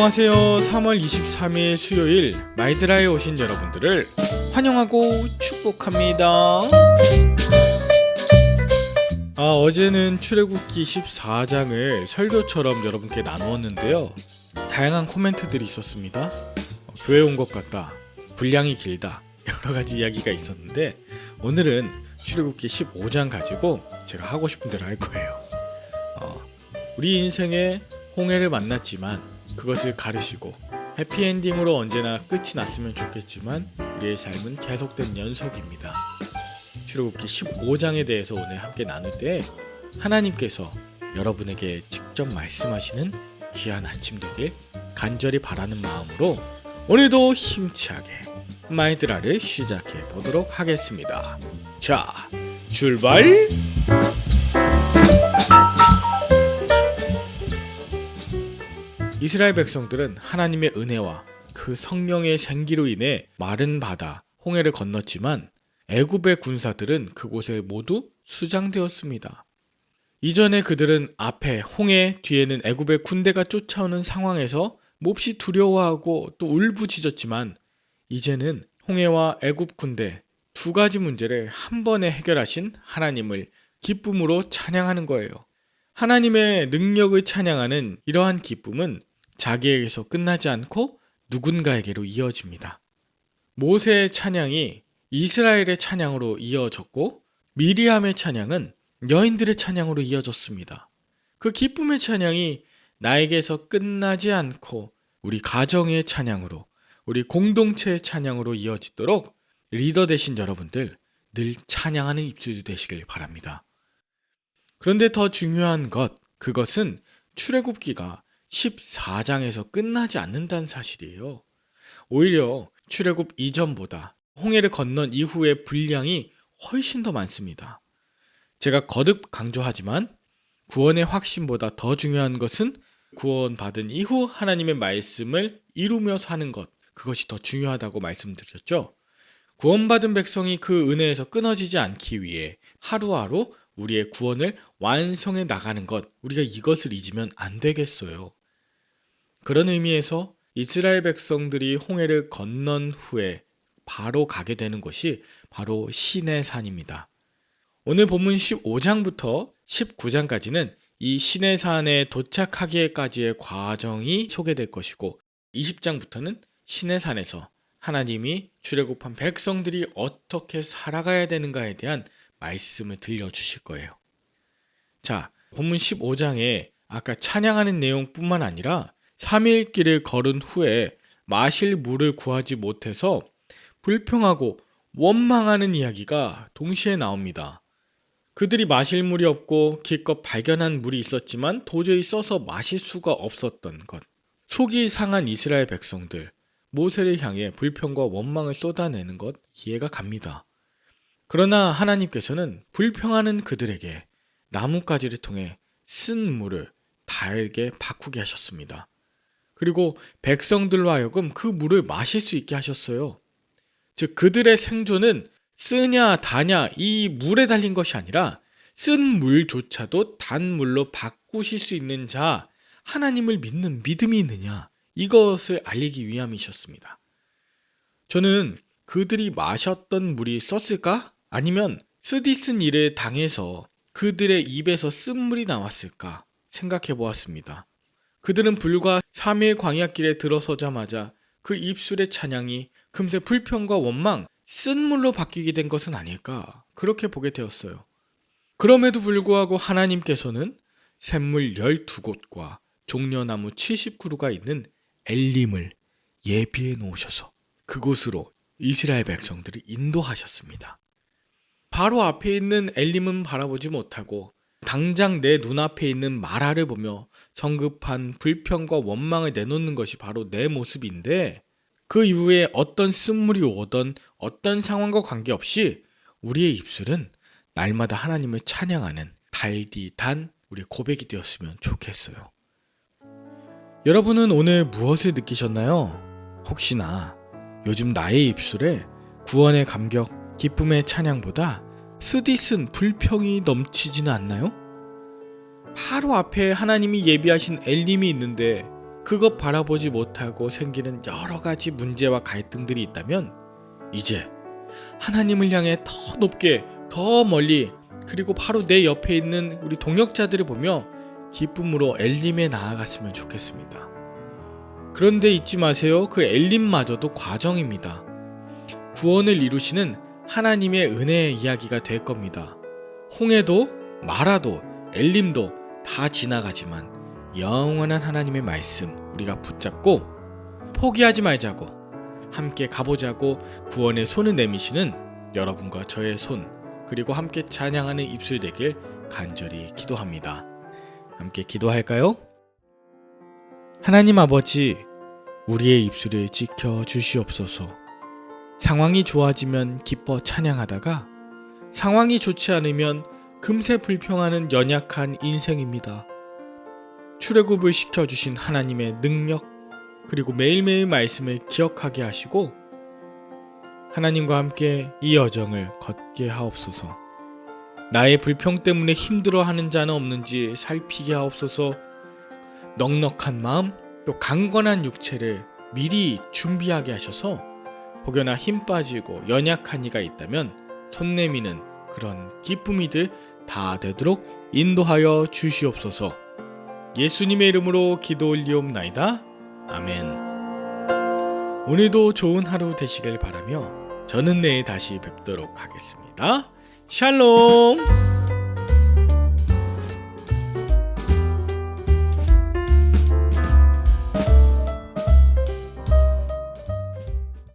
안녕하세요. 3월 23일 수요일 마이드라에 오신 여러분들을 환영하고 축복합니다. 어제는 출애굽기 14장을 설교처럼 여러분께 나누었는데요. 다양한 코멘트들이 있었습니다. 교회 온 것 같다, 분량이 길다, 여러가지 이야기가 있었는데 오늘은 출애굽기 15장 가지고 제가 하고 싶은 대로 할 거예요. 우리 인생에 홍해를 만났지만 그것을 가르시고 해피엔딩으로 언제나 끝이 났으면 좋겠지만 우리의 삶은 계속된 연속입니다. 출애굽기 15장에 대해서 오늘 함께 나눌 때 하나님께서 여러분에게 직접 말씀하시는 귀한 아침 되길 간절히 바라는 마음으로 오늘도 힘차게 마이드라를 시작해 보도록 하겠습니다. 자, 출발! 이스라엘 백성들은 하나님의 은혜와 그 성령의 생기로 인해 마른 바다 홍해를 건넜지만 애굽의 군사들은 그곳에 모두 수장되었습니다. 이전에 그들은 앞에 홍해, 뒤에는 애굽의 군대가 쫓아오는 상황에서 몹시 두려워하고 또 울부짖었지만 이제는 홍해와 애굽 군대 두 가지 문제를 한 번에 해결하신 하나님을 기쁨으로 찬양하는 거예요. 하나님의 능력을 찬양하는 이러한 기쁨은 자기에게서 끝나지 않고 누군가에게로 이어집니다. 모세의 찬양이 이스라엘의 찬양으로 이어졌고 미리암의 찬양은 여인들의 찬양으로 이어졌습니다. 그 기쁨의 찬양이 나에게서 끝나지 않고 우리 가정의 찬양으로, 우리 공동체의 찬양으로 이어지도록 리더 되신 여러분들 늘 찬양하는 입술이 되시길 바랍니다. 그런데 더 중요한 그것은 출애굽기가 14장에서 끝나지 않는다는 사실이에요. 오히려 출애굽 이전보다 홍해를 건넌 이후의 분량이 훨씬 더 많습니다. 제가 거듭 강조하지만 구원의 확신보다 더 중요한 것은 구원받은 이후 하나님의 말씀을 이루며 사는 것, 그것이 더 중요하다고 말씀드렸죠. 구원받은 백성이 그 은혜에서 끊어지지 않기 위해 하루하루 우리의 구원을 완성해 나가는 것, 우리가 이것을 잊으면 안 되겠어요. 그런 의미에서 이스라엘 백성들이 홍해를 건넌 후에 바로 가게 되는 곳이 바로 시내산입니다. 오늘 본문 15장부터 19장까지는 이 시내산에 도착하기까지의 과정이 소개될 것이고 20장부터는 시내산에서 하나님이 출애굽한 백성들이 어떻게 살아가야 되는가에 대한 말씀을 들려주실 거예요. 자, 본문 15장에 아까 찬양하는 내용뿐만 아니라 3일 길을 걸은 후에 마실 물을 구하지 못해서 불평하고 원망하는 이야기가 동시에 나옵니다. 그들이 마실 물이 없고 기껏 발견한 물이 있었지만 도저히 써서 마실 수가 없었던 것. 속이 상한 이스라엘 백성들, 모세를 향해 불평과 원망을 쏟아내는 것 이해가 갑니다. 그러나 하나님께서는 불평하는 그들에게 나뭇가지를 통해 쓴 물을 달게 바꾸게 하셨습니다. 그리고 백성들로 하여금 그 물을 마실 수 있게 하셨어요. 즉 그들의 생존은 쓰냐 다냐 이 물에 달린 것이 아니라 쓴 물조차도 단 물로 바꾸실 수 있는 자, 하나님을 믿는 믿음이 있느냐, 이것을 알리기 위함이셨습니다. 저는 그들이 마셨던 물이 썼을까? 아니면 쓰디쓴 일을 당해서 그들의 입에서 쓴물이 나왔을까 생각해 보았습니다. 그들은 불과 3일 광야길에 들어서자마자 그 입술의 찬양이 금세 불평과 원망, 쓴물로 바뀌게 된 것은 아닐까, 그렇게 보게 되었어요. 그럼에도 불구하고 하나님께서는 샘물 12곳과 종려나무 70그루가 있는 엘림을 예비해 놓으셔서 그곳으로 이스라엘 백성들을 인도하셨습니다. 바로 앞에 있는 엘림은 바라보지 못하고 당장 내 눈앞에 있는 마라를 보며 성급한 불평과 원망을 내놓는 것이 바로 내 모습인데, 그 이후에 어떤 쓴물이 오던 어떤 상황과 관계없이 우리의 입술은 날마다 하나님을 찬양하는 달디단 우리 고백이 되었으면 좋겠어요. 여러분은 오늘 무엇을 느끼셨나요? 혹시나 요즘 나의 입술에 구원의 감격, 기쁨의 찬양보다 쓰디쓴 불평이 넘치지는 않나요? 바로 앞에 하나님이 예비하신 엘림이 있는데 그것 바라보지 못하고 생기는 여러 가지 문제와 갈등들이 있다면 이제 하나님을 향해 더 높게, 더 멀리, 그리고 바로 내 옆에 있는 우리 동역자들을 보며 기쁨으로 엘림에 나아갔으면 좋겠습니다. 그런데 잊지 마세요. 그 엘림마저도 과정입니다. 구원을 이루시는 하나님의 은혜의 이야기가 될 겁니다. 홍해도, 마라도, 엘림도 다 지나가지만 영원한 하나님의 말씀 우리가 붙잡고 포기하지 말자고, 함께 가보자고 구원의 손을 내미시는 여러분과 저의 손, 그리고 함께 찬양하는 입술 되길 간절히 기도합니다. 함께 기도할까요? 하나님 아버지, 우리의 입술을 지켜 주시옵소서. 상황이 좋아지면 기뻐 찬양하다가 상황이 좋지 않으면 금세 불평하는 연약한 인생입니다. 출애굽을 시켜주신 하나님의 능력, 그리고 매일매일 말씀을 기억하게 하시고 하나님과 함께 이 여정을 걷게 하옵소서. 나의 불평 때문에 힘들어하는 자는 없는지 살피게 하옵소서. 넉넉한 마음, 또 강건한 육체를 미리 준비하게 하셔서 혹여나 힘 빠지고 연약한 이가 있다면 손 내미는 그런 기쁨이들 다 되도록 인도하여 주시옵소서. 예수님의 이름으로 기도 올리옵나이다. 아멘. 오늘도 좋은 하루 되시길 바라며 저는 내일 다시 뵙도록 하겠습니다. 샬롬.